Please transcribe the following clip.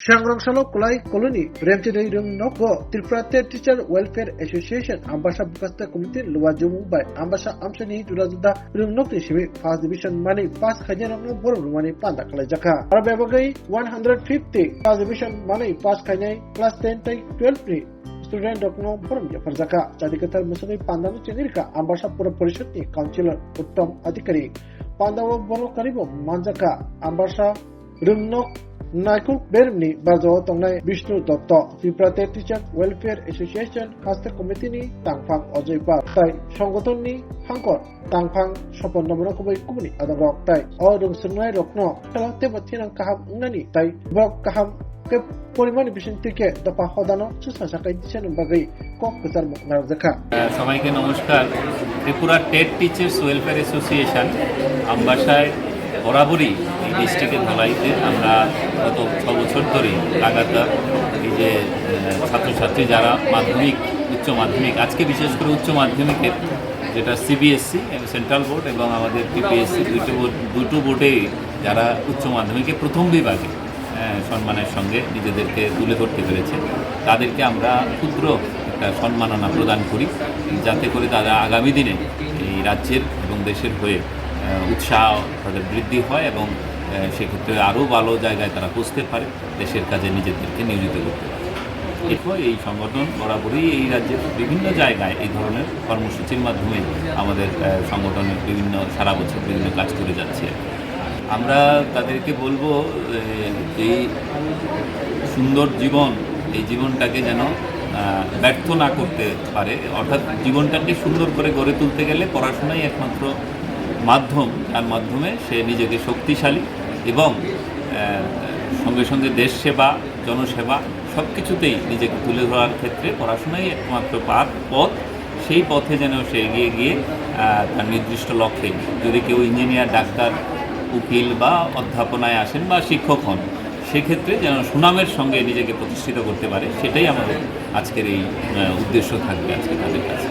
Shangrangshalo Kulai Colony, Remchide Noko, Tilprate Teacher Welfare Association, Ambasha Bukasta Committee, Luajumu by Ambasha Amshani, Julazuda, Rumnokti Shimi, First Division Money, Pass Kajanam, Boru Money, Panda Kalajaka. Arabagai 150, First Division Money, Pass Kanyai, Class 10, 12 pre. Student Dokno Forum Jafarzaka, Chadikatar Musuni Pandam Chinirka, Ambasha Pura Porishutni, Councillor Uttam Adhikari, Pandava Bono Karibo, Manzaka, Ambasha Rumnok. Naikuk Bermni Bazo Tongnai Vishnu Dotto Triprate Teacher Welfare Association Haster Committee ni Tangphang Ojoipa Tai Songgoton ni Hangkor Tangphang Sopon Nomor Kubai Kumni Adangok Tai Odung Sunai Rokno Kala Tebatinang Kaham Ngani Tai Bok Kaham ke পরিমাণ vision থেকে দফা হদানো সুশাসকাই দিছেন বাগৈ cock বিচার নারজাকা সবাইকে নমস্কার। Tripura TET teachers welfare association আমবাসায় বরাবরই এই ডিস্ট্রিক্টের ধলাইতে আমরা গত 6 বছর ধরে লাগাতার এই যে ছাত্রছাত্রী যারা মাধ্যমিক উচ্চ মাধ্যমিক আজকে বিশেষ করে উচ্চ মাধ্যমিকের যেটা সিবিএসসি সেন্ট্রাল বোর্ড এবং আমাদের পিপিএসসি দুটো বোর্ডে যারা উচ্চ মাধ্যমিকে প্রথম বিভাগে সম্মানের সঙ্গে নিজেদেরকে তুলে ধরতে পেরেছে তাদেরকে আমরা ক্ষুদ্র একটা সম্মাননা প্রদান করি যাতে করে তারা আগামী দিনে এই রাজ্যের এবং দেশের হয়ে উৎসাহ তাদের বৃদ্ধি হয় এবং সেক্ষেত্রে আরও ভালো জায়গায় তারা পৌঁছতে পারে দেশের কাজে নিজেদেরকে নিয়োজিত করতে পারে। এরপর এই সংগঠন বরাবরই এই রাজ্যের বিভিন্ন জায়গায় এই ধরনের কর্মসূচির মাধ্যমে আমাদের সংগঠনের বিভিন্ন সারা বছর বিভিন্ন কাজ করে যাচ্ছে। আমরা তাদেরকে বলবো এই সুন্দর জীবন এই জীবনটাকে যেন ব্যর্থ না করতে পারে, অর্থাৎ জীবনটাকে সুন্দর করে গড়ে তুলতে গেলে পড়াশোনাই একমাত্র মাধ্যম, যার মাধ্যমে সে নিজেকে শক্তিশালী এবং সঙ্গে সঙ্গে দেশ সেবা জনসেবা সব কিছুতেই নিজেকে তুলে ধরার ক্ষেত্রে পড়াশোনাই একমাত্র পথ। সেই পথে যেন সে এগিয়ে গিয়ে তার নির্দিষ্ট লক্ষ্যে, যদি কেউ ইঞ্জিনিয়ার ডাক্তার উকিল বা অধ্যাপনায় আসেন বা শিক্ষক হন, সেক্ষেত্রে যেন সুনামের সঙ্গে নিজেকে প্রতিষ্ঠিত করতে পারে, সেটাই আমাদের আজকের এই উদ্দেশ্য থাকবে আজকে তাদের কাছে।